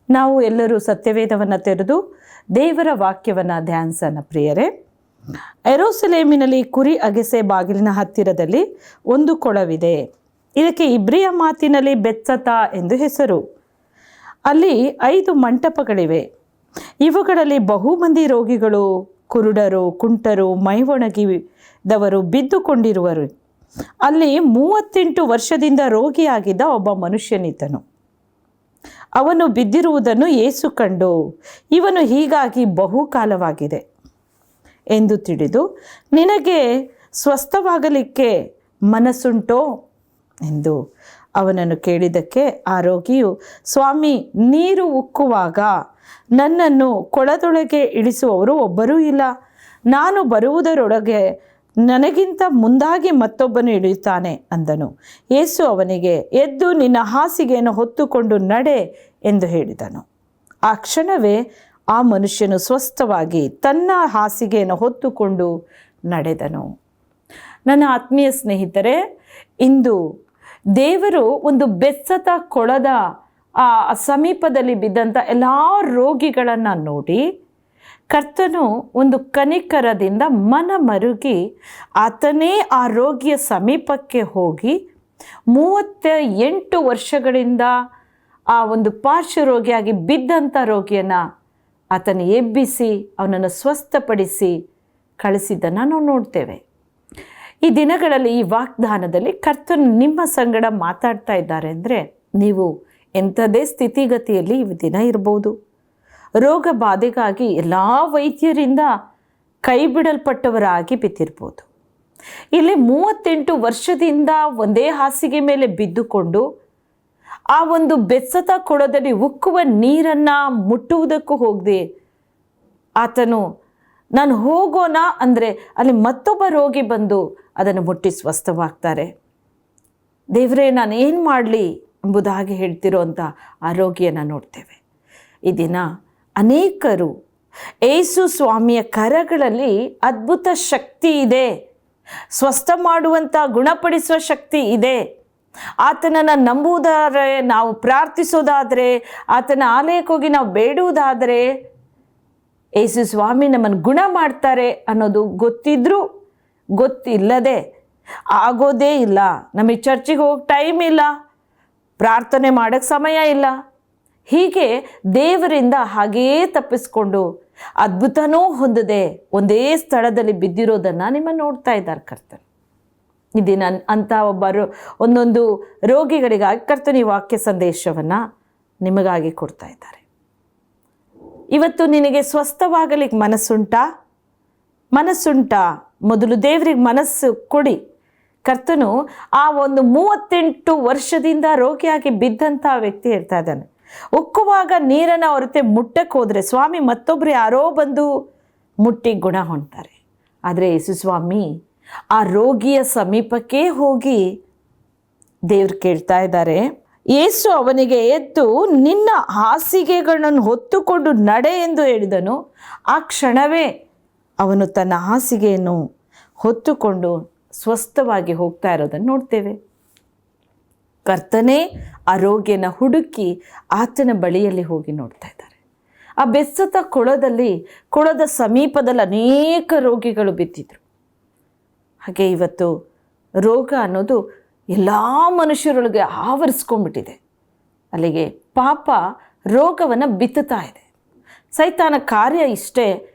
ನಾವು ಎಲ್ಲರೂ ಸತ್ಯವೇದವನ್ನು ತೆರೆದು ದೇವರ ವಾಕ್ಯವನ್ನು ಧ್ಯಾನಿಸೋಣ ಪ್ರಿಯರೇ. ಯೆರೂಸಲೇಮಿನಲ್ಲಿ ಕುರಿ ಅಗೆಸೆ ಬಾಗಿಲಿನ ಹತ್ತಿರದಲ್ಲಿ ಒಂದು ಕೊಳವಿದೆ. ಇದಕ್ಕೆ ಇಬ್ರಿಯ ಮಾತಿನಲ್ಲಿ ಬೆತ್ಸತಾ ಎಂದು ಹೆಸರು. ಅಲ್ಲಿ 5 ಮಂಟಪಗಳಿವೆ. ಇವುಗಳಲ್ಲಿ ಬಹುಮಂದಿ ರೋಗಿಗಳು, ಕುರುಡರು, ಕುಂಟರು, ಮೈವೊಣಗಿದವರು ಬಿದ್ದುಕೊಂಡಿರುವರು. ಅಲ್ಲಿ 38 ವರ್ಷದಿಂದ ರೋಗಿಯಾಗಿದ್ದ ಒಬ್ಬ ಮನುಷ್ಯನಿದ್ದನು. ಅವನು ಬಿದ್ದಿರುವುದನ್ನು ಯೇಸು ಕಂಡು, ಇವನು ಹೀಗಾಗಿ ಬಹುಕಾಲವಾಗಿದೆ ಎಂದು ತಿಳಿದು, ನಿನಗೆ ಸ್ವಸ್ಥವಾಗಲಿಕ್ಕೆ ಮನಸ್ಸುಂಟೋ ಎಂದು ಅವನನ್ನು ಕೇಳಿದ್ದಕ್ಕೆ ಆ ರೋಗಿಯು, ಸ್ವಾಮಿ, ನೀರು ಉಕ್ಕುವಾಗ ನನ್ನನ್ನು ಕೊಳದೊಳಗೆ ಇಳಿಸುವವರು ಒಬ್ಬರೂ ಇಲ್ಲ. ನಾನು ಬರುವುದರೊಳಗೆ ನನಗಿಂತ ಮುಂದಾಗಿ ಮತ್ತೊಬ್ಬನು ಇಳಿಯುತ್ತಾನೆ ಅಂದನು. ಯೇಸು ಅವನಿಗೆ, ಎದ್ದು ನಿನ್ನ ಹಾಸಿಗೆಯನ್ನು ಹೊತ್ತುಕೊಂಡು ನಡೆ ಎಂದು ಹೇಳಿದನು. ಆ ಕ್ಷಣವೇ ಆ ಮನುಷ್ಯನು ಸ್ವಸ್ಥವಾಗಿ ತನ್ನ ಹಾಸಿಗೆಯನ್ನು ಹೊತ್ತುಕೊಂಡು ನಡೆದನು. ನನ್ನ ಆತ್ಮೀಯ ಸ್ನೇಹಿತರೆ, ಇಂದು ದೇವರು ಒಂದು ಬೆತ್ಸದ ಕೊಳದ ಸಮೀಪದಲ್ಲಿ ಬಿದ್ದಂಥ ಎಲ್ಲ ರೋಗಿಗಳನ್ನು ನೋಡಿ, ಕರ್ತನು ಒಂದು ಕನಿಕರದಿಂದ ಮರುಗಿ ಆತನೇ ಆ ರೋಗಿಯ ಸಮೀಪಕ್ಕೆ ಹೋಗಿ 38 ವರ್ಷಗಳಿಂದ ಆ ಒಂದು ಪಾರ್ಶ್ವರೋಗಿಯಾಗಿ ಬಿದ್ದಂಥ ರೋಗಿಯನ್ನು ಆತನ ಎಬ್ಬಿಸಿ ಅವನನ್ನು ಸ್ವಸ್ಥಪಡಿಸಿ ಕಳಿಸಿದ್ದನ್ನು ನಾವು ನೋಡ್ತೇವೆ. ಈ ದಿನಗಳಲ್ಲಿ ಈ ವಾಗ್ದಾನದಲ್ಲಿ ಕರ್ತನು ನಿಮ್ಮ ಸಂಗಡ ಮಾತಾಡ್ತಾ ಇದ್ದಾರೆ ಅಂದರೆ, ನೀವು ಎಂಥದೇ ಸ್ಥಿತಿಗತಿಯಲ್ಲಿ ಈ ದಿನ ಇರ್ಬೋದು. ರೋಗ ಬಾಧೆಗಾಗಿ ಎಲ್ಲ ವೈದ್ಯರಿಂದ ಕೈ ಬಿಡಲ್ಪಟ್ಟವರಾಗಿ ಬಿದ್ದಿರ್ಬೋದು. ಇಲ್ಲಿ 38 ವರ್ಷದಿಂದ ಒಂದೇ ಹಾಸಿಗೆ ಮೇಲೆ ಬಿದ್ದುಕೊಂಡು ಆ ಒಂದು ಬೆತ್ಸದ ಕೊಳದಲ್ಲಿ ಉಕ್ಕುವ ನೀರನ್ನು ಮುಟ್ಟುವುದಕ್ಕೂ ಹೋಗದೆ ಆತನು ನಾನು ಹೋಗೋಣ ಅಂದರೆ ಅಲ್ಲಿ ಮತ್ತೊಬ್ಬ ರೋಗಿ ಬಂದು ಅದನ್ನು ಮುಟ್ಟಿ ಸ್ವಸ್ಥವಾಗ್ತಾರೆ. ದೇವರೇ, ನಾನು ಏನು ಮಾಡಲಿ ಎಂಬುದಾಗಿ ಹೇಳ್ತಿರೋಂಥ ಆ ರೋಗಿಯನ್ನು ನೋಡ್ತೇವೆ. ಈ ದಿನ ಅನೇಕರು ಯೇಸು ಸ್ವಾಮಿಯ ಕರಗಳಲ್ಲಿ ಅದ್ಭುತ ಶಕ್ತಿ ಇದೆ, ಸ್ವಸ್ಥ ಮಾಡುವಂಥ ಗುಣಪಡಿಸುವ ಶಕ್ತಿ ಇದೆ. ಆತನನ್ನು ನಂಬುವುದಾದರೆ, ನಾವು ಪ್ರಾರ್ಥಿಸೋದಾದರೆ, ಆತನ ಆಲಯಕ್ಕೆ ಹೋಗಿ ನಾವು ಬೇಡುವುದಾದರೆ ಯೇಸು ಸ್ವಾಮಿ ನಮ್ಮನ್ನು ಗುಣ ಮಾಡ್ತಾರೆ ಅನ್ನೋದು ಗೊತ್ತಿದ್ರೂ ಗೊತ್ತಿಲ್ಲದೆ ಆಗೋದೇ ಇಲ್ಲ. ನಮಗೆ ಚರ್ಚಿಗೆ ಹೋಗಿ ಟೈಮ್ ಇಲ್ಲ, ಪ್ರಾರ್ಥನೆ ಮಾಡೋಕ್ಕೆ ಸಮಯ ಇಲ್ಲ, ಹೀಗೆ ದೇವರಿಂದ ಹಾಗೆಯೇ ತಪ್ಪಿಸ್ಕೊಂಡು ಅದ್ಭುತನೂ ಹೊಂದದೆ ಒಂದೇ ಸ್ಥಳದಲ್ಲಿ ಬಿದ್ದಿರೋದನ್ನು ನಿಮ್ಮ ನೋಡ್ತಾ ಇದ್ದಾರೆ ಕರ್ತನು. ಈ ದಿನ ಅಂಥ ಒಂದೊಂದು ರೋಗಿಗಳಿಗಾಗಿ ಕರ್ತನ ಈ ವಾಕ್ಯ ಸಂದೇಶವನ್ನು ನಿಮಗಾಗಿ ಕೊಡ್ತಾ ಇದ್ದಾರೆ. ಇವತ್ತು ನಿನಗೆ ಸ್ವಸ್ಥವಾಗಲಿಕ್ಕೆ ಮನಸ್ಸುಂಟಾ? ಮೊದಲು ದೇವರಿಗೆ ಮನಸ್ಸು ಕೊಡಿ. ಕರ್ತನು ಆ ಒಂದು 38 ವರ್ಷದಿಂದ ರೋಗಿಯಾಗಿ ಬಿದ್ದಂಥ ವ್ಯಕ್ತಿ ಹೇಳ್ತಾ ಇದ್ದಾನೆ, ಉಕ್ಕುವಾಗ ನೀರನ್ನು ಹೊರತೆ ಮುಟ್ಟಕ್ಕೆ ಹೋದರೆ ಸ್ವಾಮಿ ಮತ್ತೊಬ್ಬರು ಯಾರೋ ಬಂದು ಮುಟ್ಟಿ ಗುಣ ಹೊಂದ್ತಾರೆ. ಆದರೆ ಯೇಸು ಸ್ವಾಮಿ ಆ ರೋಗಿಯ ಸಮೀಪಕ್ಕೆ ಹೋಗಿ ದೇವ್ರು ಕೇಳ್ತಾ ಇದ್ದಾರೆ. ಯೇಸು ಅವನಿಗೆ, ಎದ್ದು ನಿನ್ನ ಹಾಸಿಗೆಗಳನ್ನು ಹೊತ್ತುಕೊಂಡು ನಡೆ ಎಂದು ಹೇಳಿದನು. ಆ ಕ್ಷಣವೇ ಅವನು ತನ್ನ ಹಾಸಿಗೆಯನ್ನು ಹೊತ್ತುಕೊಂಡು ಸ್ವಸ್ಥವಾಗಿ ಹೋಗ್ತಾ ಇರೋದನ್ನು ನೋಡ್ತೇವೆ. ಕರ್ತನೇ ಆ ರೋಗಿಯನ್ನು ಹುಡುಕಿ ಆತನ ಬಳಿಯಲ್ಲಿ ಹೋಗಿ ನೋಡ್ತಾ ಇದ್ದಾರೆ. ಆ ಬೆತ್ಸದ ಕೊಳದ ಸಮೀಪದಲ್ಲಿ ಅನೇಕ ರೋಗಿಗಳು ಬಿದ್ದಿದ್ರು. ಹಾಗೆ ಇವತ್ತು ರೋಗ ಅನ್ನೋದು ಎಲ್ಲ ಮನುಷ್ಯರೊಳಗೆ ಆವರಿಸ್ಕೊಂಡ್ಬಿಟ್ಟಿದೆ. ಅಲ್ಲಿಗೆ ಪಾಪ ರೋಗವನ್ನು ಬಿತ್ತುತ್ತಾ ಇದೆ. ಸೈತಾನ ಕಾರ್ಯ ಇಷ್ಟೇ,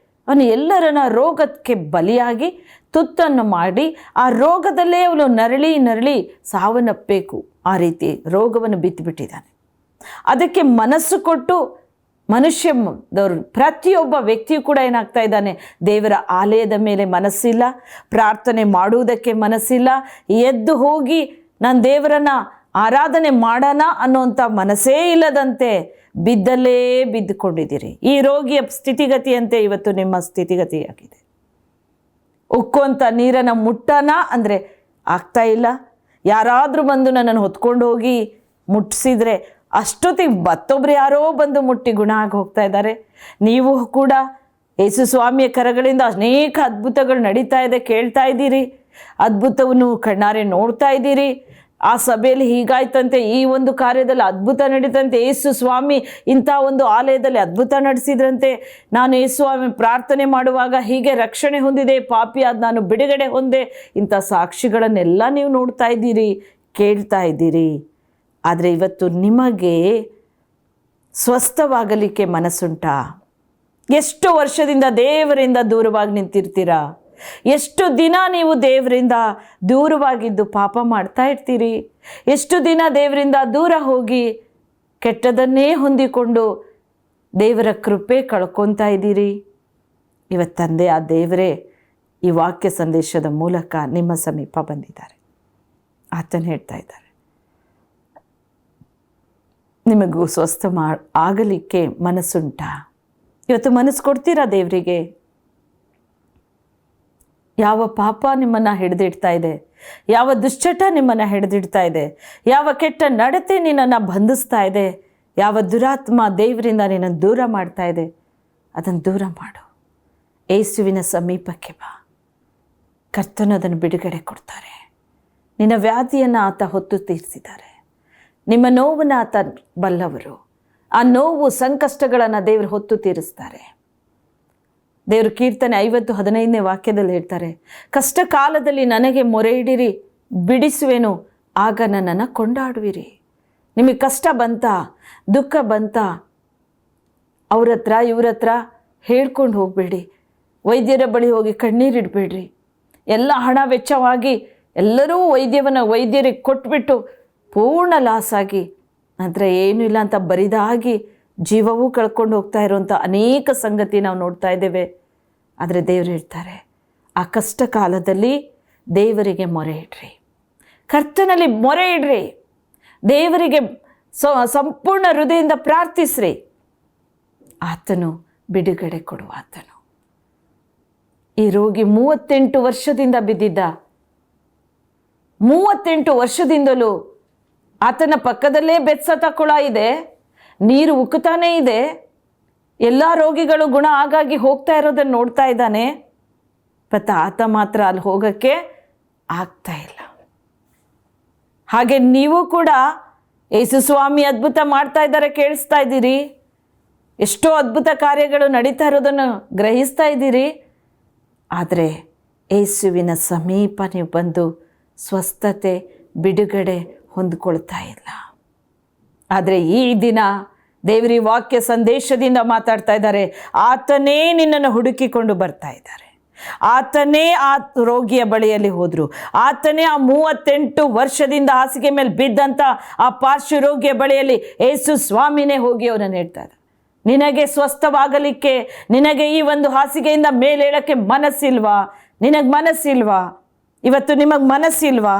ಅವನು ಎಲ್ಲರನ್ನ ರೋಗಕ್ಕೆ ಬಲಿಯಾಗಿ ತುತ್ತನ್ನು ಮಾಡಿ ಆ ರೋಗದಲ್ಲೇ ಅವನು ನರಳಿ ಸಾವನ್ನಪ್ಪಬೇಕು. ಆ ರೀತಿ ರೋಗವನ್ನು ಬಿತ್ತುಬಿಟ್ಟಿದ್ದಾನೆ. ಅದಕ್ಕೆ ಮನಸ್ಸು ಕೊಟ್ಟು ಮನುಷ್ಯದವರು ಪ್ರತಿಯೊಬ್ಬ ವ್ಯಕ್ತಿಯು ಕೂಡ ಏನಾಗ್ತಾ ಇದ್ದಾನೆ, ದೇವರ ಆಲಯದ ಮೇಲೆ ಮನಸ್ಸಿಲ್ಲ, ಪ್ರಾರ್ಥನೆ ಮಾಡುವುದಕ್ಕೆ ಮನಸ್ಸಿಲ್ಲ, ಎದ್ದು ಹೋಗಿ ನಾನು ದೇವರನ್ನು ಆರಾಧನೆ ಮಾಡೋಣ ಅನ್ನೋಂಥ ಮನಸ್ಸೇ ಇಲ್ಲದಂತೆ ಬಿದ್ದಲ್ಲೇ ಬಿದ್ದುಕೊಂಡಿದ್ದೀರಿ. ಈ ರೋಗಿಯ ಸ್ಥಿತಿಗತಿಯಂತೆ ಇವತ್ತು ನಿಮ್ಮ ಸ್ಥಿತಿಗತಿಯಾಗಿದೆ. ಉಕ್ಕುವಂಥ ನೀರನ್ನು ಮುಟ್ಟೋಣ ಅಂದರೆ ಆಗ್ತಾ ಇಲ್ಲ. ಯಾರಾದರೂ ಬಂದು ನನ್ನನ್ನು ಹೊತ್ಕೊಂಡು ಹೋಗಿ ಮುಟ್ಟಿಸಿದ್ರೆ ಅಷ್ಟೊತ್ತಿಗೆ ಮತ್ತೊಬ್ರು ಯಾರೋ ಬಂದು ಮುಟ್ಟಿ ಗುಣ ಆಗಿ ಹೋಗ್ತಾ ಇದ್ದಾರೆ. ನೀವು ಕೂಡ ಯೇಸು ಸ್ವಾಮಿಯ ಕರಗಳಿಂದ ಅನೇಕ ಅದ್ಭುತಗಳು ನಡೀತಾ ಇದೆ, ಕೇಳ್ತಾ ಇದ್ದೀರಿ, ಅದ್ಭುತವನ್ನು ಕಣ್ಣಾರೆ ನೋಡ್ತಾ ಇದ್ದೀರಿ. ಆ ಸಭೆಯಲ್ಲಿ ಹೀಗಾಯ್ತಂತೆ, ಈ ಒಂದು ಕಾರ್ಯದಲ್ಲಿ ಅದ್ಭುತ ನಡೀತಂತೆ, ಯೇಸು ಸ್ವಾಮಿ ಇಂಥ ಒಂದು ಆಲಯದಲ್ಲಿ ಅದ್ಭುತ ನಡೆಸಿದ್ರಂತೆ, ನಾನು ಯೇಸು ಸ್ವಾಮಿ ಪ್ರಾರ್ಥನೆ ಮಾಡುವಾಗ ಹೀಗೆ ರಕ್ಷಣೆ ಹೊಂದಿದೆ, ಪಾಪಿಯಾದ ನಾನು ಬಿಡುಗಡೆ ಹೊಂದೆ. ಇಂಥ ಸಾಕ್ಷಿಗಳನ್ನೆಲ್ಲ ನೀವು ನೋಡ್ತಾ ಇದ್ದೀರಿ, ಕೇಳ್ತಾ ಇದ್ದೀರಿ. ಆದರೆ ಇವತ್ತು ನಿಮಗೆ ಸ್ವಸ್ಥವಾಗಲಿಕ್ಕೆ ಮನಸ್ಸುಂಟಾ? ಎಷ್ಟು ವರ್ಷದಿಂದ ದೇವರಿಂದ ದೂರವಾಗಿ ನಿಂತಿರ್ತೀರಾ? ಎಷ್ಟು ದಿನ ನೀವು ದೇವರಿಂದ ದೂರವಾಗಿದ್ದು ಪಾಪ ಮಾಡ್ತಾ ಇರ್ತೀರಿ? ಎಷ್ಟು ದಿನ ದೇವರಿಂದ ದೂರ ಹೋಗಿ ಕೆಟ್ಟದನ್ನೇ ಹೊಂದಿಕೊಂಡು ದೇವರ ಕೃಪೆ ಕಳ್ಕೊತಾ ಇದ್ದೀರಿ? ಇವತ್ತು ತಂದೆ ಆ ದೇವರೇ ಈ ವಾಕ್ಯ ಸಂದೇಶದ ಮೂಲಕ ನಿಮ್ಮ ಸಮೀಪ ಬಂದಿದ್ದಾರೆ. ಆತನು ಹೇಳ್ತಾ ಇದ್ದಾರೆ, ನಿಮಗೂ ಸ್ವಸ್ಥ ಆಗಲಿಕ್ಕೆ ಮನಸ್ಸುಂಟಾ? ಇವತ್ತು ಮನಸ್ಸು ಕೊಡ್ತೀರಾ ದೇವರಿಗೆ? ಯಾವ ಪಾಪ ನಿಮ್ಮನ್ನು ಹಿಡಿದಿಡ್ತಾ ಇದೆ? ಯಾವ ದುಶ್ಚಟ ನಿಮ್ಮನ್ನು ಹಿಡಿದಿಡ್ತಾ ಇದೆ? ಯಾವ ಕೆಟ್ಟ ನಡತೆ ನಿನ್ನನ್ನು ಬಂಧಿಸ್ತಾ ಇದೆ? ಯಾವ ದುರಾತ್ಮ ದೇವರಿಂದ ನಿನ್ನನ್ನು ದೂರ ಮಾಡ್ತಾ ಇದೆ? ಅದನ್ನು ದೂರ ಮಾಡು. ಯೇಸುವಿನ ಸಮೀಪಕ್ಕೆ ಬಾ. ಕರ್ತನು ಅದನ್ನು ಬಿಡುಗಡೆ ಕೊಡ್ತಾರೆ. ನಿನ್ನ ವ್ಯಾಧಿಯನ್ನು ಆತ ಹೊತ್ತು ತೀರಿಸಿದ್ದಾರೆ. ನಿಮ್ಮ ನೋವನ್ನು ಆತ ಬಲ್ಲವರು. ಆ ನೋವು ಸಂಕಷ್ಟಗಳನ್ನು ದೇವರು ಹೊತ್ತು ತೀರಿಸ್ತಾರೆ. ದೇವರು ಕೀರ್ತನೆ 50:15 ವಾಕ್ಯದಲ್ಲಿ ಹೇಳ್ತಾರೆ, ಕಷ್ಟ ಕಾಲದಲ್ಲಿ ನನಗೆ ಮೊರೆ ಇಡಿರಿ, ಬಿಡಿಸುವೆನು, ಆಗ ನನ್ನನ್ನು ಕೊಂಡಾಡುವಿರಿ. ನಿಮಗೆ ಕಷ್ಟ ಬಂತಾ, ದುಃಖ ಬಂತಾ, ಅವ್ರ ಹತ್ರ ಇವ್ರ ಹತ್ರ ಹೇಳ್ಕೊಂಡು ಹೋಗಬೇಡಿ. ವೈದ್ಯರ ಬಳಿ ಹೋಗಿ ಕಣ್ಣೀರಿಡಬೇಡ್ರಿ. ಎಲ್ಲ ಹಣ ವೆಚ್ಚವಾಗಿ ಎಲ್ಲರೂ ವೈದ್ಯರಿಗೆ ಕೊಟ್ಬಿಟ್ಟು ಪೂರ್ಣ ಲಾಸ್ ಆಗಿ ನಂತರ ಏನೂ ಇಲ್ಲ ಅಂತ ಬರಿದಾಗಿ ಜೀವವೂ ಕಳ್ಕೊಂಡು ಹೋಗ್ತಾ ಇರುವಂಥ ಅನೇಕ ಸಂಗತಿ ನಾವು ನೋಡ್ತಾ ಇದ್ದೇವೆ. ಆದರೆ ದೇವರು ಹೇಳ್ತಾರೆ, ಆ ಕಷ್ಟ ಕಾಲದಲ್ಲಿ ದೇವರಿಗೆ ಮೊರೆ ಇಡ್ರಿ, ಕರ್ತನಲ್ಲಿ ಮೊರೆ ಇಡ್ರಿ, ದೇವರಿಗೆ ಸಂಪೂರ್ಣ ಹೃದಯದಿಂದ ಪ್ರಾರ್ಥಿಸ್ರಿ. ಆತನು ಬಿಡುಗಡೆ ಕೊಡುವ ಆತನು. ಈ ರೋಗಿ 38 ವರ್ಷದಿಂದ ಬಿದ್ದಿದ್ದ. 38 ವರ್ಷದಿಂದಲೂ ಆತನ ಪಕ್ಕದಲ್ಲೇ ಬೆತ್ಸತ ಕೊಳ ಇದೆ, ನೀರು ಉಕ್ಕುತ್ತಾನೇ ಇದೆ. ಎಲ್ಲ ರೋಗಿಗಳು ಗುಣ ಆಗಾಗಿ ಹೋಗ್ತಾ ಇರೋದನ್ನು ನೋಡ್ತಾ ಇದ್ದಾನೆ. ಮತ್ತು ಆತ ಮಾತ್ರ ಅಲ್ಲಿ ಹೋಗೋಕ್ಕೆ ಆಗ್ತಾ ಇಲ್ಲ. ಹಾಗೆ ನೀವು ಕೂಡ ಯೇಸು ಸ್ವಾಮಿ ಅದ್ಭುತ ಮಾಡ್ತಾ ಇದ್ದಾರೆ, ಕೇಳಿಸ್ತಾ ಇದ್ದೀರಿ. ಎಷ್ಟೋ ಅದ್ಭುತ ಕಾರ್ಯಗಳು ನಡೀತಾ ಇರೋದನ್ನು ಗ್ರಹಿಸ್ತಾ ಇದ್ದೀರಿ. ಆದರೆ ಯೇಸುವಿನ ಸಮೀಪ ನೀವು ಬಂದು ಸ್ವಸ್ಥತೆ, ಬಿಡುಗಡೆ ಹೊಂದ್ಕೊಳ್ತಾ ಇಲ್ಲ. ಆದರೆ ಈ ದಿನ ದೇವರ ವಾಕ್ಯ ಸಂದೇಶದಿಂದ ಮಾತಾಡ್ತಾ ಇದ್ದಾರೆ. ಆತನೇ ನಿನ್ನನ್ನು ಹುಡುಕಿಕೊಂಡು ಬರ್ತಾ ಇದ್ದಾರೆ. ಆತನೇ ಆ ರೋಗಿಯ ಬಳಿಯಲ್ಲಿ ಹೋದರು. ಆತನೇ ಆ 38 ವರ್ಷದಿಂದ ಹಾಸಿಗೆ ಮೇಲೆ ಬಿದ್ದಂಥ ಆ ಪಾರ್ಶ್ವ ರೋಗಿಯ ಬಳಿಯಲ್ಲಿ ಯೇಸು ಸ್ವಾಮಿನೇ ಹೋಗಿ ಅವನನ್ನು ಹೇಳ್ತಾ ಇದ್ದಾರೆ, ನಿನಗೆ ಸ್ವಸ್ಥವಾಗಲಿಕ್ಕೆ, ನಿನಗೆ ಈ ಒಂದು ಹಾಸಿಗೆಯಿಂದ ಮೇಲೇಳಕ್ಕೆ ಮನಸ್ಸಿಲ್ವಾ? ನಿನಗೆ ಮನಸ್ಸಿಲ್ವಾ? ಇವತ್ತು ನಿಮಗೆ ಮನಸ್ಸಿಲ್ವಾ?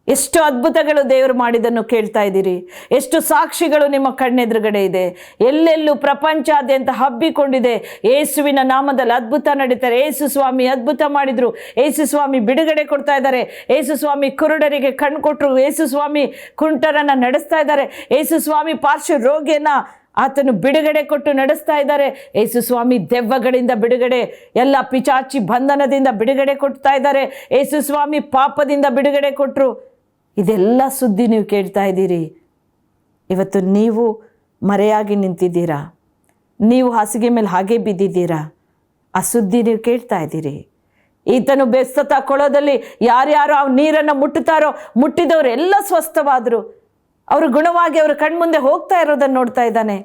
ಎಷ್ಟು ಅದ್ಭುತಗಳು ದೇವರು ಮಾಡಿದ್ದನ್ನು ಕೇಳ್ತಾ ಇದ್ದೀರಿ. ಎಷ್ಟು ಸಾಕ್ಷಿಗಳು ನಿಮ್ಮ ಕಣ್ಣೆದುರುಗಡೆ ಇದೆ. ಎಲ್ಲೆಲ್ಲೂ ಪ್ರಪಂಚಾದ್ಯಂತ ಹಬ್ಬಿಕೊಂಡಿದೆ. ಯೇಸುವಿನ ನಾಮದಲ್ಲಿ ಅದ್ಭುತ ನಡೀತಾರೆ. ಯೇಸು ಸ್ವಾಮಿ ಅದ್ಭುತ ಮಾಡಿದರು, ಯೇಸು ಸ್ವಾಮಿ ಬಿಡುಗಡೆ ಕೊಡ್ತಾ ಇದ್ದಾರೆ, ಯೇಸು ಸ್ವಾಮಿ ಕುರುಡರಿಗೆ ಕಣ್ಣು ಕೊಟ್ಟರು, ಯೇಸು ಸ್ವಾಮಿ ಕುಂಟರನ್ನು ನಡೆಸ್ತಾ ಇದ್ದಾರೆ, ಯೇಸು ಸ್ವಾಮಿ ಪಾರ್ಶ್ವ ರೋಗಿಯನ್ನು ಆತನು ಬಿಡುಗಡೆ ಕೊಟ್ಟು ನಡೆಸ್ತಾ ಇದ್ದಾರೆ. ಯೇಸು ಸ್ವಾಮಿ ದೆವ್ವಗಳಿಂದ ಬಿಡುಗಡೆ, ಎಲ್ಲ ಪಿಚಾಚಿ ಬಂಧನದಿಂದ ಬಿಡುಗಡೆ ಕೊಡ್ತಾ ಇದ್ದಾರೆ. ಯೇಸು ಸ್ವಾಮಿ ಪಾಪದಿಂದ ಬಿಡುಗಡೆ ಕೊಟ್ಟರು. ಇದೆಲ್ಲ ಸುದ್ದಿ ನೀವು ಕೇಳ್ತಾ ಇದ್ದೀರಿ. ಇವತ್ತು ನೀವು ಮರೆಯಾಗಿ ನಿಂತಿದ್ದೀರಾ, ನೀವು ಹಾಸಿಗೆ ಮೇಲೆ ಹಾಗೆ ಬಿದ್ದಿದ್ದೀರಾ. ಆ ಸುದ್ದಿ ನೀವು ಕೇಳ್ತಾ ಇದ್ದೀರಿ. ಈತನು ಬೆಸ್ತತ ಕೊಳದಲ್ಲಿ ಯಾರ್ಯಾರು ಆ ನೀರನ್ನು ಮುಟ್ಟುತ್ತಾರೋ, ಮುಟ್ಟಿದವರೆಲ್ಲ ಸ್ವಸ್ಥವಾದರು. ಅವರು ಗುಣವಾಗಿ ಅವರ ಕಣ್ಮುಂದೆ ಹೋಗ್ತಾ ಇರೋದನ್ನು ನೋಡ್ತಾ ಇದ್ದಾನೆ.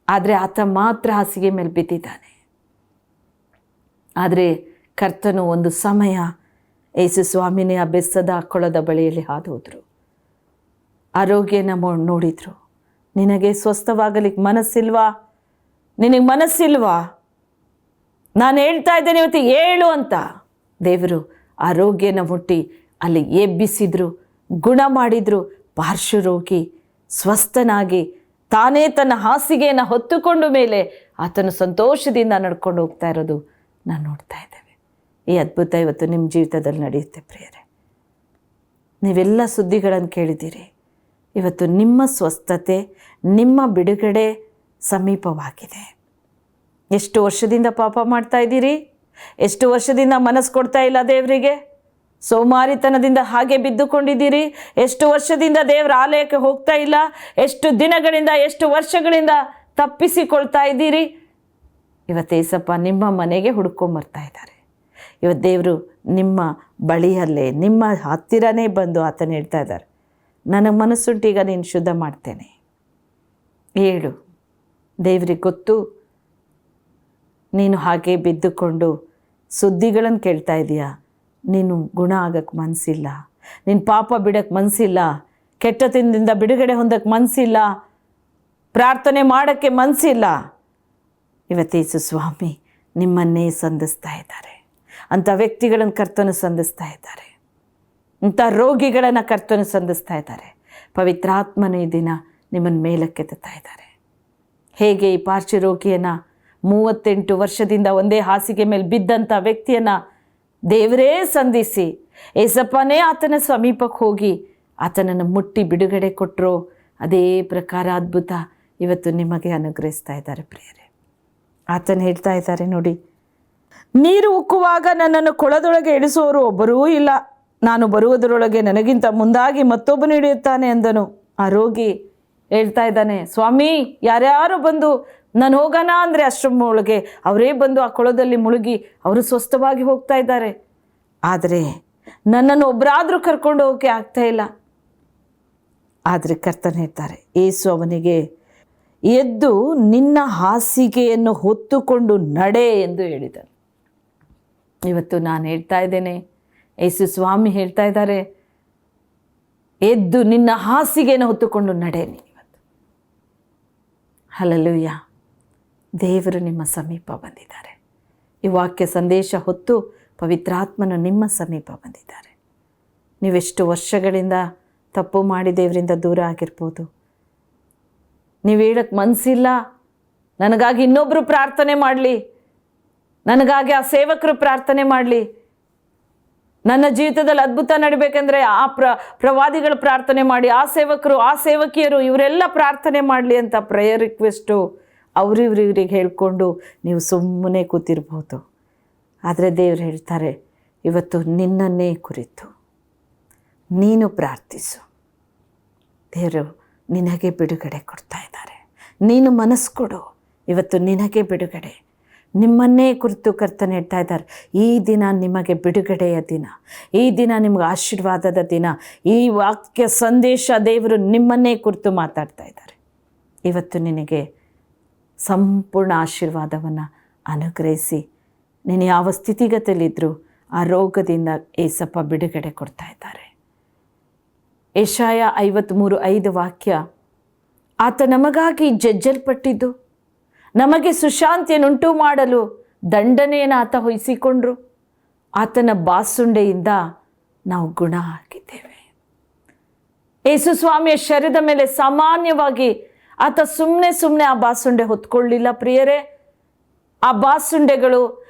ಆದರೆ ಆತ ಮಾತ್ರ ಹಾಸಿಗೆ ಮೇಲೆ ಬಿದ್ದಿದ್ದಾನೆ. ಆದರೆ ಕರ್ತನು ಒಂದು ಸಮಯ ಯೇಸು ಸ್ವಾಮಿನೇ ಆ ಬೆಸ್ತದ ಕೊಳದ ಬಳಿಯಲ್ಲಿ ಹಾದು ಹೋದರು. ಆರೋಗ್ಯನ ನೋಡಿದರು. ನಿನಗೆ ಸ್ವಸ್ಥವಾಗಲಿಕ್ಕೆ ಮನಸ್ಸಿಲ್ವಾ? ನಿನಗೆ ಮನಸ್ಸಿಲ್ವಾ? ನಾನು ಹೇಳ್ತಾ ಇದ್ದೇನೆ ಇವತ್ತು ಏಳು ಅಂತ. ದೇವರು ಆರೋಗ್ಯನ ಮುಟ್ಟಿ ಅಲ್ಲಿ ಎಬ್ಬಿಸಿದ್ರು, ಗುಣ ಮಾಡಿದರು. ಪಾರ್ಶ್ವರೋಗಿ ಸ್ವಸ್ಥನಾಗಿ ತಾನೇ ತನ್ನ ಹಾಸಿಗೆಯನ್ನು ಹೊತ್ತುಕೊಂಡು ಮೇಲೆ ಆತನು ಸಂತೋಷದಿಂದ ನಡ್ಕೊಂಡು ಹೋಗ್ತಾ ಇರೋದು ನಾನು ನೋಡ್ತಾ ಇದ್ದೇವೆ. ಈ ಅದ್ಭುತ ಇವತ್ತು ನಿಮ್ಮ ಜೀವಿತದಲ್ಲಿ ನಡೆಯುತ್ತೆ ಪ್ರಿಯರೇ. ನೀವೆಲ್ಲ ಸುದ್ದಿಗಳನ್ನು ಕೇಳಿದ್ದೀರಿ. ಇವತ್ತು ನಿಮ್ಮ ಸ್ವಸ್ಥತೆ, ನಿಮ್ಮ ಬಿಡುಗಡೆ ಸಮೀಪವಾಗಿದೆ. ಎಷ್ಟು ವರ್ಷದಿಂದ ಪಾಪ ಮಾಡ್ತಾ ಇದ್ದೀರಿ? ಎಷ್ಟು ವರ್ಷದಿಂದ ಮನಸ್ಸು ಕೊಡ್ತಾ ಇಲ್ಲ ದೇವರಿಗೆ? ಸೋಮಾರಿತನದಿಂದ ಹಾಗೆ ಬಿದ್ದುಕೊಂಡಿದ್ದೀರಿ. ಎಷ್ಟು ವರ್ಷದಿಂದ ದೇವರ ಆಲಯಕ್ಕೆ ಹೋಗ್ತಾ ಇಲ್ಲ, ಎಷ್ಟು ದಿನಗಳಿಂದ, ಎಷ್ಟು ವರ್ಷಗಳಿಂದ ತಪ್ಪಿಸಿಕೊಳ್ತಾ ಇದ್ದೀರಿ. ಇವತ್ತು ಏಸಪ್ಪ ನಿಮ್ಮ ಮನೆಗೆ ಹುಡ್ಕೊಂಬರ್ತಾ ಇದ್ದಾರೆ. ಇವತ್ತು ದೇವರು ನಿಮ್ಮ ಬಳಿಯಲ್ಲೇ, ನಿಮ್ಮ ಹತ್ತಿರನೇ ಬಂದು ಆತನ ಹೇಳ್ತಾ ಇದ್ದಾರೆ, ನನಗೆ ಮನಸ್ಸುಂಟು, ಈಗ ನೀನು ಶುದ್ಧ ಮಾಡ್ತೇನೆ, ಹೇಳು. ದೇವ್ರಿಗೆ ಗೊತ್ತು ನೀನು ಹಾಗೆ ಬಿದ್ದುಕೊಂಡು ಸುದ್ದಿಗಳನ್ನು ಕೇಳ್ತಾ ಇದೀಯಾ. ನೀನು ಗುಣ ಆಗಕ್ಕೆ ಮನಸ್ಸಿಲ್ಲ, ನಿನ್ನ ಪಾಪ ಬಿಡೋಕ್ಕೆ ಮನಸ್ಸಿಲ್ಲ, ಕೆಟ್ಟತನದಿಂದ ಬಿಡುಗಡೆ ಹೊಂದಕ್ಕೆ ಮನಸ್ಸಿಲ್ಲ, ಪ್ರಾರ್ಥನೆ ಮಾಡೋಕ್ಕೆ ಮನಸ್ಸಿಲ್ಲ. ಇವತ್ತು ಯೇಸು ಸ್ವಾಮಿ ನಿಮ್ಮನ್ನೇ ಸಂಧಿಸ್ತಾ ಇದ್ದಾರೆ. ಅಂಥ ವ್ಯಕ್ತಿಗಳನ್ನು ಕರ್ತನು ಸಂಧಿಸ್ತಾ ಇದ್ದಾರೆ. ಇಂಥ ರೋಗಿಗಳನ್ನು ಕರ್ತನು ಸಂಧಿಸ್ತಾ ಇದ್ದಾರೆ. ಪವಿತ್ರಾತ್ಮನ ಈ ದಿನ ನಿಮ್ಮನ್ನು ಮೇಲಕ್ಕೆತ್ತಾ ಇದ್ದಾರೆ. ಹೇಗೆ ಈ ಪಾರ್ಶ್ವರೋಗಿಯನ್ನು 38 ವರ್ಷದಿಂದ ಒಂದೇ ಹಾಸಿಗೆ ಮೇಲೆ ಬಿದ್ದಂಥ ವ್ಯಕ್ತಿಯನ್ನು ದೇವರೇ ಸಂಧಿಸಿ ಏಸಪ್ಪನೇ ಆತನ ಸಮೀಪಕ್ಕೆ ಹೋಗಿ ಆತನನ್ನು ಮುಟ್ಟಿ ಬಿಡುಗಡೆ ಕೊಟ್ಟರು, ಅದೇ ಪ್ರಕಾರ ಅದ್ಭುತ ಇವತ್ತು ನಿಮಗೆ ಅನುಗ್ರಹಿಸ್ತಾ ಇದ್ದಾರೆ ಪ್ರಿಯರೇ. ಆತನ ಹೇಳ್ತಾ ಇದ್ದಾರೆ ನೋಡಿ, ನೀರು ಉಕ್ಕುವಾಗ ನನ್ನನ್ನು ಕೊಳದೊಳಗೆ ಇಳಿಸುವವರು ಒಬ್ಬರೂ ಇಲ್ಲ, ನಾನು ಬರುವುದರೊಳಗೆ ನನಗಿಂತ ಮುಂದಾಗಿ ಮತ್ತೊಬ್ಬನು ಹಿಡಿಯುತ್ತಾನೆ ಅಂದನು. ಆ ರೋಗಿ ಹೇಳ್ತಾ ಇದ್ದಾನೆ, ಸ್ವಾಮಿ ಯಾರ್ಯಾರು ಬಂದು ನಾನು ಹೋಗೋಣ ಅಂದರೆ ಆಶ್ರಮ ಒಳಗೆ ಅವರೇ ಬಂದು ಆ ಕೊಳದಲ್ಲಿ ಮುಳುಗಿ ಅವರು ಸ್ವಸ್ಥವಾಗಿ ಹೋಗ್ತಾ ಇದ್ದಾರೆ. ಆದರೆ ನನ್ನನ್ನು ಒಬ್ಬರಾದರೂ ಕರ್ಕೊಂಡು ಹೋಗೋಕ್ಕೆ ಆಗ್ತಾ ಇಲ್ಲ. ಆದರೆ ಕರ್ತನ ಹೇಳ್ತಾರೆ, ಏಸು ಅವನಿಗೆ, ಎದ್ದು ನಿನ್ನ ಹಾಸಿಗೆಯನ್ನು ಹೊತ್ತುಕೊಂಡು ನಡೆ ಎಂದು ಹೇಳಿದರು. ಇವತ್ತು ನಾನು ಹೇಳ್ತಾ ಇದ್ದೇನೆ, ಯೇಸು ಸ್ವಾಮಿ ಹೇಳ್ತಾ ಇದ್ದಾರೆ, ಎದ್ದು ನಿನ್ನ ಹಾಸಿಗೆಯನ್ನು ಹೊತ್ತುಕೊಂಡು ನಡೆ ನೀನು ಇವತ್ತು. ಹಲ್ಲೆಲೂಯ. ದೇವರು ನಿಮ್ಮ ಸಮೀಪ ಬಂದಿದ್ದಾರೆ. ಈ ವಾಕ್ಯ ಸಂದೇಶ ಹೊತ್ತು ಪವಿತ್ರಾತ್ಮನು ನಿಮ್ಮ ಸಮೀಪ ಬಂದಿದ್ದಾರೆ. ನೀವೆಷ್ಟು ವರ್ಷಗಳಿಂದ ತಪ್ಪು ಮಾಡಿ ದೇವರಿಂದ ದೂರ ಆಗಿರ್ಬೋದು. ನೀವು ಹೇಳಕ್ಕೆ ಮನಸ್ಸಿಲ್ಲ, ನನಗಾಗಿ ಇನ್ನೊಬ್ಬರು ಪ್ರಾರ್ಥನೆ ಮಾಡಲಿ, ನನಗಾಗಿ ಆ ಸೇವಕರು ಪ್ರಾರ್ಥನೆ ಮಾಡಲಿ, ನನ್ನ ಜೀವಿತದಲ್ಲಿ ಅದ್ಭುತ ನಡಿಬೇಕೆಂದರೆ ಆ ಪ್ರವಾದಿಗಳು ಪ್ರಾರ್ಥನೆ ಮಾಡಿ, ಆ ಸೇವಕರು, ಆ ಸೇವಕಿಯರು ಇವರೆಲ್ಲ ಪ್ರಾರ್ಥನೆ ಮಾಡಲಿ ಅಂತ ಪ್ರೇಯರ್ ರಿಕ್ವೆಸ್ಟು ಇವ್ರಿಗೆ ಹೇಳ್ಕೊಂಡು ನೀವು ಸುಮ್ಮನೆ ಕೂತಿರ್ಬೋದು. ಆದರೆ ದೇವರು ಹೇಳ್ತಾರೆ, ಇವತ್ತು ನಿನ್ನನ್ನೇ ಕುರಿತು ನೀನು ಪ್ರಾರ್ಥಿಸು, ದೇವರು ನಿನಗೆ ಬಿಡುಗಡೆ ಕೊಡ್ತಾ ಇದ್ದಾರೆ. ನೀನು ಮನಸ್ಸು ಕೊಡು, ಇವತ್ತು ನಿನಗೆ ಬಿಡುಗಡೆ. ನಿಮ್ಮನ್ನೇ ಕುರಿತು ಕರ್ತನೆ ಹೇಳ್ತಾ ಇದ್ದಾರೆ, ಈ ದಿನ ನಿಮಗೆ ಬಿಡುಗಡೆಯ ದಿನ, ಈ ದಿನ ನಿಮಗೆ ಆಶೀರ್ವಾದದ ದಿನ. ಈ ವಾಕ್ಯ ಸಂದೇಶ ದೇವರು ನಿಮ್ಮನ್ನೇ ಕುರಿತು ಮಾತಾಡ್ತಾ ಇದ್ದಾರೆ. ಇವತ್ತು ನಿನಗೆ ಸಂಪೂರ್ಣ ಆಶೀರ್ವಾದವನ್ನು ಅನುಗ್ರಹಿಸಿ ನೀನು ಯಾವ ಸ್ಥಿತಿಗತಿಯಲ್ಲಿದ್ದರೂ ಆ ರೋಗದಿಂದ ಏಸಪ್ಪ ಬಿಡುಗಡೆ ಕೊಡ್ತಾ ಇದ್ದಾರೆ. ಯೆಶಾಯ 53:5 ವಾಕ್ಯ, ಆತ ನಮಗಾಗಿ ಜಜ್ಜಲ್ಪಟ್ಟಿದ್ದು, ನಮಗೆ ಸುಶಾಂತಿಯನ್ನುಂಟು ಮಾಡಲು ದಂಡನೆಯನ್ನು ಆತ ವಹಿಸಿಕೊಂಡ್ರು, ಆತನ ಬಾಸುಂಡೆಯಿಂದ ನಾವು ಗುಣ ಆಗಿದ್ದೇವೆ. ಯೇಸು ಸ್ವಾಮಿಯ ಶರೀರದ ಮೇಲೆ ಸಾಮಾನ್ಯವಾಗಿ ಆತ ಸುಮ್ಮನೆ ಆ ಬಾಸುಂಡೆ ಹೊತ್ಕೊಳ್ಳಿಲ್ಲ ಪ್ರಿಯರೇ. ಆ ಬಾಸುಂಡೆಗಳು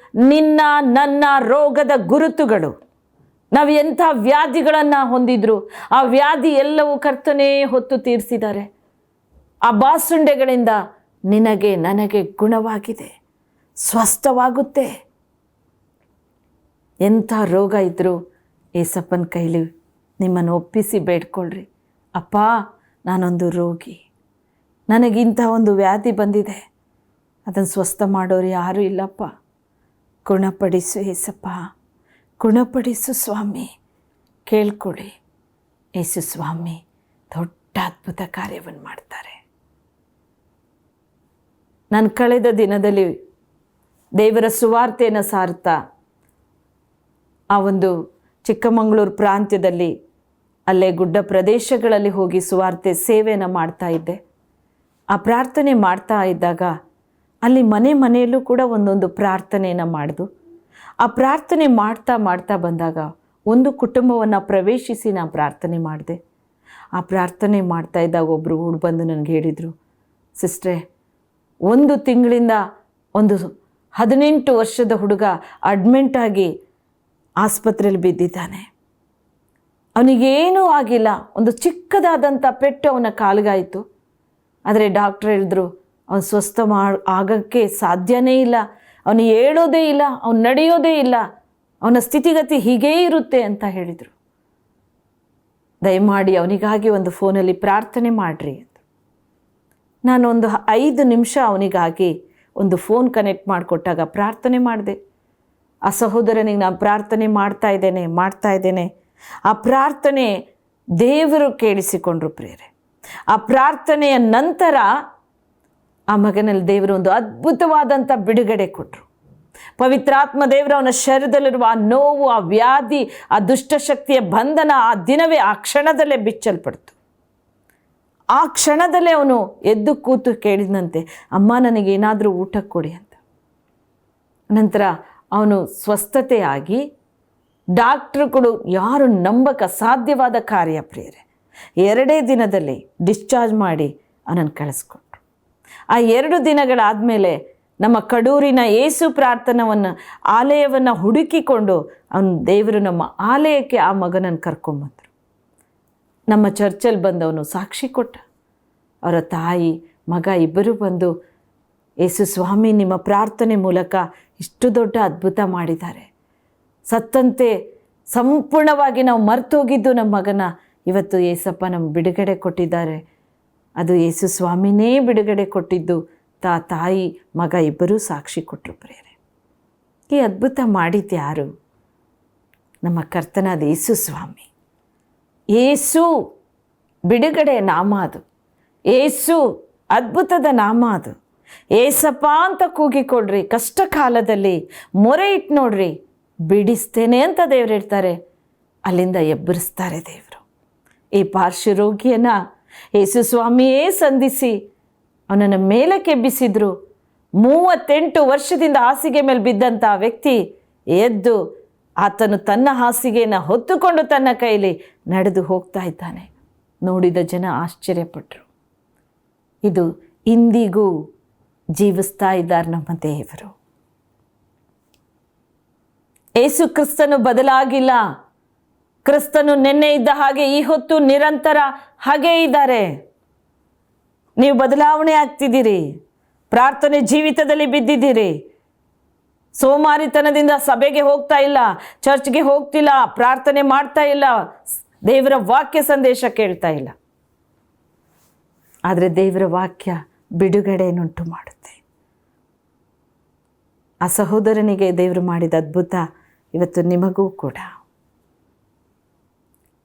ನಿನ್ನ ನನ್ನ ರೋಗದ ಗುರುತುಗಳು. ನಾವು ಎಂಥ ವ್ಯಾಧಿಗಳನ್ನು ಹೊಂದಿದ್ರು ಆ ವ್ಯಾಧಿ ಎಲ್ಲವೂ ಕರ್ತನೇ ಹೊತ್ತು ತೀರಿಸಿದ್ದಾರೆ. ಆ ಬಾಸುಂಡೆಗಳಿಂದ ನಿನಗೆ ನನಗೆ ಗುಣವಾಗಿದೆ, ಸ್ವಸ್ಥವಾಗುತ್ತೆ. ಎಂಥ ರೋಗ ಇದ್ದರೂ ಏಸಪ್ಪನ ಕೈಲಿ ನಿಮ್ಮನ್ನು ಒಪ್ಪಿಸಿ ಬೇಡ್ಕೊಳ್ರಿ. ಅಪ್ಪ, ನಾನೊಂದು ರೋಗಿ, ನನಗಿಂಥ ಒಂದು ವ್ಯಾಧಿ ಬಂದಿದೆ, ಅದನ್ನು ಸ್ವಸ್ಥ ಮಾಡೋರು ಯಾರೂ ಇಲ್ಲಪ್ಪ, ಗುಣಪಡಿಸು ಏಸಪ್ಪ, ಗುಣಪಡಿಸು ಸ್ವಾಮಿ. ಕೇಳ್ಕೊಳ್ಳಿ, ಯೇಸು ಸ್ವಾಮಿ ದೊಡ್ಡ ಅದ್ಭುತ ಕಾರ್ಯವನ್ನು ಮಾಡ್ತಾರೆ. ನಾನು ಕಳೆದ ದಿನದಲ್ಲಿ ದೇವರ ಸುವಾರ್ತೆಯನ್ನು ಸಾರ್ತಾ ಆ ಒಂದು ಚಿಕ್ಕಮಗಳೂರು ಪ್ರಾಂತ್ಯದಲ್ಲಿ ಅಲ್ಲೇ ಗುಡ್ಡ ಪ್ರದೇಶಗಳಲ್ಲಿ ಹೋಗಿ ಸುವಾರ್ತೆ ಸೇವೆಯನ್ನು ಮಾಡ್ತಾ ಇದ್ದೆ. ಆ ಪ್ರಾರ್ಥನೆ ಮಾಡ್ತಾ ಇದ್ದಾಗ ಅಲ್ಲಿ ಮನೆಯಲ್ಲೂ ಕೂಡ ಒಂದೊಂದು ಪ್ರಾರ್ಥನೆಯನ್ನು ಮಾಡಿದು. ಆ ಪ್ರಾರ್ಥನೆ ಮಾಡ್ತಾ ಬಂದಾಗ ಒಂದು ಕುಟುಂಬವನ್ನು ಪ್ರವೇಶಿಸಿ ನಾನು ಪ್ರಾರ್ಥನೆ ಮಾಡಿದೆ. ಆ ಪ್ರಾರ್ಥನೆ ಮಾಡ್ತಾ ಇದ್ದಾಗ ಒಬ್ಬರು ಬಂದು ನನಗೆ ಹೇಳಿದರು, ಸಿಸ್ಟ್ರೇ, 1 ತಿಂಗಳಿಂದ ಒಂದು 18 ವರ್ಷದ ಹುಡುಗ ಅಡ್ಮಿಂಟಾಗಿ ಆಸ್ಪತ್ರೆಯಲ್ಲಿ ಬಿದ್ದಿದ್ದಾನೆ. ಅವನಿಗೇನೂ ಆಗಿಲ್ಲ, ಒಂದು ಚಿಕ್ಕದಾದಂಥ ಪೆಟ್ಟು ಅವನ ಕಾಲಿಗಾಯಿತು. ಆದರೆ ಡಾಕ್ಟ್ರ್ ಹೇಳಿದ್ರು ಅವನು ಸ್ವಸ್ಥ ಆಗೋಕ್ಕೆ ಸಾಧ್ಯನೇ ಇಲ್ಲ, ಅವನು ಹೇಳೋದೇ ಇಲ್ಲ, ಅವನು ನಡೆಯೋದೇ ಇಲ್ಲ, ಅವನ ಸ್ಥಿತಿಗತಿ ಹೀಗೇ ಇರುತ್ತೆ ಅಂತ ಹೇಳಿದರು. ದಯಮಾಡಿ ಅವನಿಗಾಗಿ ಒಂದು ಫೋನಲ್ಲಿ ಪ್ರಾರ್ಥನೆ ಮಾಡಿರಿ ಅಂತ. ನಾನು ಒಂದು 5 ನಿಮಿಷ ಅವನಿಗಾಗಿ ಒಂದು ಫೋನ್ ಕನೆಕ್ಟ್ ಮಾಡಿಕೊಟ್ಟಾಗ ಪ್ರಾರ್ಥನೆ ಮಾಡಿದೆ. ಆ ಸಹೋದರನಿಗೆ ನಾನು ಪ್ರಾರ್ಥನೆ ಮಾಡ್ತಾ ಇದ್ದೇನೆ. ಆ ಪ್ರಾರ್ಥನೆ ದೇವರು ಕೇಳಿಸಿಕೊಂಡ್ರು ಪ್ರಿಯರೇ. ಆ ಪ್ರಾರ್ಥನೆಯ ನಂತರ ಆ ಮಗನಲ್ಲಿ ದೇವರು ಒಂದು ಅದ್ಭುತವಾದಂಥ ಬಿಡುಗಡೆ ಕೊಟ್ಟರು. ಪವಿತ್ರಾತ್ಮ ದೇವರು ಅವನ ಶರೀರದಲ್ಲಿರುವ ಆ ನೋವು, ಆ ವ್ಯಾಧಿ, ಆ ದುಷ್ಟಶಕ್ತಿಯ ಬಂಧನ ಆ ದಿನವೇ ಆ ಕ್ಷಣದಲ್ಲೇ ಬಿಚ್ಚಲ್ಪಡ್ತು. ಆ ಕ್ಷಣದಲ್ಲೇ ಅವನು ಎದ್ದು ಕೂತು ಕೇಳಿದಂತೆ, ಅಮ್ಮ ನನಗೇನಾದರೂ ಊಟ ಕೊಡಿ ಅಂತ. ನಂತರ ಅವನು ಸ್ವಸ್ಥತೆಯಾಗಿ ಡಾಕ್ಟ್ರುಗಳು ಯಾರು ನಂಬಕ್ಕೆ ಸಾಧ್ಯವಾದ ಕಾರ್ಯ ಪ್ರಿಯರೇ, 2 ದಿನದಲ್ಲಿ ಡಿಸ್ಚಾರ್ಜ್ ಮಾಡಿ ಅವನನ್ನು ಕಳಿಸ್ಕೊಟ್ರು. ಆ 2 ದಿನಗಳಾದಮೇಲೆ ನಮ್ಮ ಕಡೂರಿನ ಯೇಸು ಆಲಯವನ್ನು ಹುಡುಕಿಕೊಂಡು ದೇವರು ನಮ್ಮ ಆಲಯಕ್ಕೆ ಆ ಮಗನನ್ನು ಕರ್ಕೊಂಬಂದರು. ನಮ್ಮ ಚರ್ಚಲ್ಲಿ ಬಂದವನು ಸಾಕ್ಷಿ ಕೊಟ್ಟ. ಅವರ ತಾಯಿ ಮಗ ಇಬ್ಬರು ಬಂದು, ಯೇಸು ಸ್ವಾಮಿ ನಿಮ್ಮ ಪ್ರಾರ್ಥನೆ ಮೂಲಕ ಇಷ್ಟು ದೊಡ್ಡ ಅದ್ಭುತ ಮಾಡಿದ್ದಾರೆ. ಸತ್ತಂತೆ ಸಂಪೂರ್ಣವಾಗಿ ನಾವು ಮರ್ತೋಗಿದ್ದು ನಮ್ಮ ಮಗನ ಇವತ್ತು ಯೇಸಪ್ಪ ನಮ್ಗೆ ಬಿಡುಗಡೆ ಕೊಟ್ಟಿದ್ದಾರೆ. ಅದು ಯೇಸು ಸ್ವಾಮಿನೇ ಬಿಡುಗಡೆ ಕೊಟ್ಟಿದ್ದು. ತಾಯಿ ಮಗ ಇಬ್ಬರೂ ಸಾಕ್ಷಿ ಕೊಟ್ಟರು ಪ್ರಿಯರೇ. ಈ ಅದ್ಭುತ ಮಾಡಿದ್ದು ಯಾರು? ನಮ್ಮ ಕರ್ತನಾದ ಯೇಸು ಸ್ವಾಮಿ. ಯೇಸು ಬಿಡುಗಡೆ ನಾಮ ಅದು. ಯೇಸು ಅದ್ಭುತದ ನಾಮ ಅದು. ಏಸಪ್ಪ ಅಂತ ಕೂಗಿಕೊಡ್ರಿ, ಕಷ್ಟ ಕಾಲದಲ್ಲಿ ಮೊರೆ ಇಟ್ಟು ನೋಡ್ರಿ, ಬಿಡಿಸ್ತೇನೆ ಅಂತ ದೇವ್ರು ಹೇಳ್ತಾರೆ. ಅಲ್ಲಿಂದ ಎಬ್ಬರಿಸ್ತಾರೆ ದೇವರು. ಈ ಪಾರ್ಶ್ವರೋಗಿಯನ್ನು ಯೇಸು ಸ್ವಾಮಿಯೇ ಸಂಧಿಸಿ ಅವನನ್ನು ಮೇಲಕ್ಕೆ ಎಬ್ಬಿಸಿದ್ರು. 38 ವರ್ಷದಿಂದ ಹಾಸಿಗೆ ಮೇಲೆ ಬಿದ್ದಂಥ ವ್ಯಕ್ತಿ ಎದ್ದು ಆತನು ತನ್ನ ಹಾಸಿಗೆಯನ್ನು ಹೊತ್ತುಕೊಂಡು ತನ್ನ ಕೈಲಿ ನಡೆದು ಹೋಗ್ತಾ ಇದ್ದಾನೆ. ನೋಡಿದ ಜನ ಆಶ್ಚರ್ಯಪಟ್ಟರು. ಇದು ಇಂದಿಗೂ ಜೀವಿಸ್ತಾ ಇದ್ದಾರೆ ನಮ್ಮ ದೇವರು. ಯೇಸು ಕ್ರಿಸ್ತನು ಬದಲಾಗಿಲ್ಲ. ಕ್ರಿಸ್ತನು ನೆನ್ನೆ ಇದ್ದ ಹಾಗೆ ಈ ಹೊತ್ತು ನಿರಂತರ ಹಾಗೇ ಇದ್ದಾರೆ. ನೀವು ಬದಲಾವಣೆ ಆಗ್ತಿದ್ದೀರಿ. ಪ್ರಾರ್ಥನೆ ಜೀವಿತದಲ್ಲಿ ಬಿದ್ದಿದ್ದೀರಿ. ಸೋಮಾರಿತನದಿಂದ ಸಭೆಗೆ ಹೋಗ್ತಾ ಇಲ್ಲ, ಚರ್ಚ್ಗೆ ಹೋಗ್ತಿಲ್ಲ, ಪ್ರಾರ್ಥನೆ ಮಾಡ್ತಾ ಇಲ್ಲ, ದೇವರ ವಾಕ್ಯ ಸಂದೇಶ ಕೇಳ್ತಾ ಇಲ್ಲ. ಆದರೆ ದೇವರ ವಾಕ್ಯ ಬಿಡುಗಡೆಯನ್ನುಂಟು ಮಾಡುತ್ತೆ. ಆ ಸಹೋದರನಿಗೆ ದೇವರು ಮಾಡಿದ ಅದ್ಭುತ ಇವತ್ತು ನಿಮಗೂ ಕೂಡ.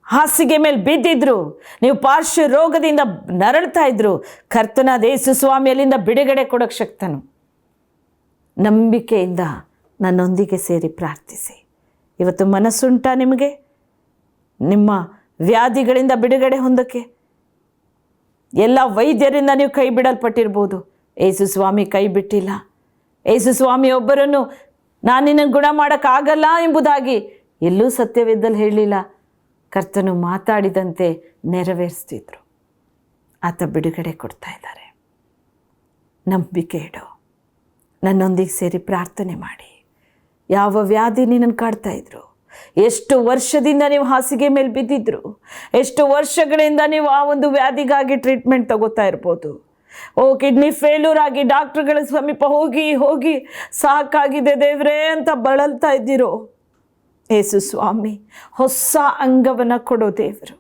ಹಾಸಿಗೆ ಮೇಲೆ ಬಿದ್ದಿದ್ರು, ನೀವು ಪಾರ್ಶ್ವ ರೋಗದಿಂದ ನರಳ್ತಾ ಇದ್ರು, ಕರ್ತನಾದ ಯೇಸು ಸ್ವಾಮಿ ಅಲ್ಲಿಂದ ಬಿಡುಗಡೆ ಕೊಡೋಕ್ಕೆ ಶಕ್ತನು. ನಂಬಿಕೆಯಿಂದ ನನ್ನೊಂದಿಗೆ ಸೇರಿ ಪ್ರಾರ್ಥಿಸಿ. ಇವತ್ತು ಮನಸ್ಸುಂಟ ನಿಮಗೆ ನಿಮ್ಮ ವ್ಯಾಧಿಗಳಿಂದ ಬಿಡುಗಡೆ ಹೊಂದಕ್ಕೆ? ಎಲ್ಲ ವೈದ್ಯರಿಂದ ನೀವು ಕೈ ಬಿಡಲ್ಪಟ್ಟಿರ್ಬೋದು. ಯೇಸು ಸ್ವಾಮಿ ಕೈ ಬಿಟ್ಟಿಲ್ಲ. ಯೇಸು ಸ್ವಾಮಿ ಒಬ್ಬರನ್ನು ನಾನು ನಿನ್ನನ್ನು ಗುಣ ಮಾಡೋಕ್ಕಾಗಲ್ಲ ಎಂಬುದಾಗಿ ಎಲ್ಲೂ ಸತ್ಯವೇದದಲ್ಲಿ ಹೇಳಲಿಲ್ಲ. ಕರ್ತನು ಮಾತಾಡಿದಂತೆ ನೆರವೇರಿಸ್ತಿದ್ರು. ಆತ ಬಿಡುಗಡೆ ಕೊಡ್ತಾ ಇದ್ದಾರೆ. ನಂಬಿಕೆ ಇಡು. ನನ್ನೊಂದಿಗೆ ಸೇರಿ ಪ್ರಾರ್ಥನೆ ಮಾಡಿ. ಯಾವ ವ್ಯಾಧಿ ನಿನ್ನನ್ನು ಕಾಡ್ತಾ ಇದ್ರು, ಎಷ್ಟು ವರ್ಷದಿಂದ ನೀವು ಹಾಸಿಗೆ ಮೇಲೆ ಬಿದ್ದಿದ್ರು, ಎಷ್ಟು ವರ್ಷಗಳಿಂದ ನೀವು ಆ ಒಂದು ವ್ಯಾಧಿಗಾಗಿ ಟ್ರೀಟ್ಮೆಂಟ್ ತಗೋತಾ ಇರ್ಬೋದು. ಕಿಡ್ನಿ ಫೇಲ್ಯೂರ್ ಆಗಿ ಡಾಕ್ಟ್ರುಗಳ ಸಮೀಪ ಹೋಗಿ ಸಾಕಾಗಿದೆ ದೇವ್ರೇ ಅಂತ ಬಳಲ್ತಾ ಇದ್ದೀರೋ, ಯೇಸು ಸ್ವಾಮಿ ಹೊಸ ಅಂಗವನ್ನು ಕೊಡೋ ದೇವರು,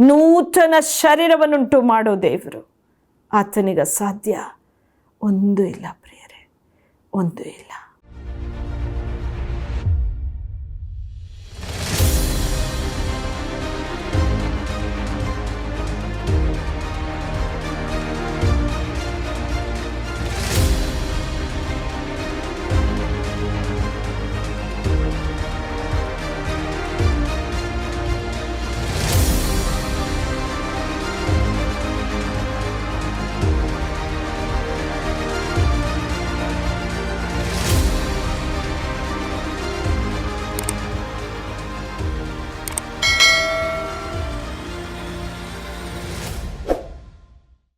ನೂತನ ಶರೀರವನ್ನುಂಟು ಮಾಡೋ ದೇವರು. ಆತನಿಗೆ ಸಾಧ್ಯ ಒಂದು ಇಲ್ಲ ಪ್ರಿಯರೇ, ಒಂದು ಇಲ್ಲ.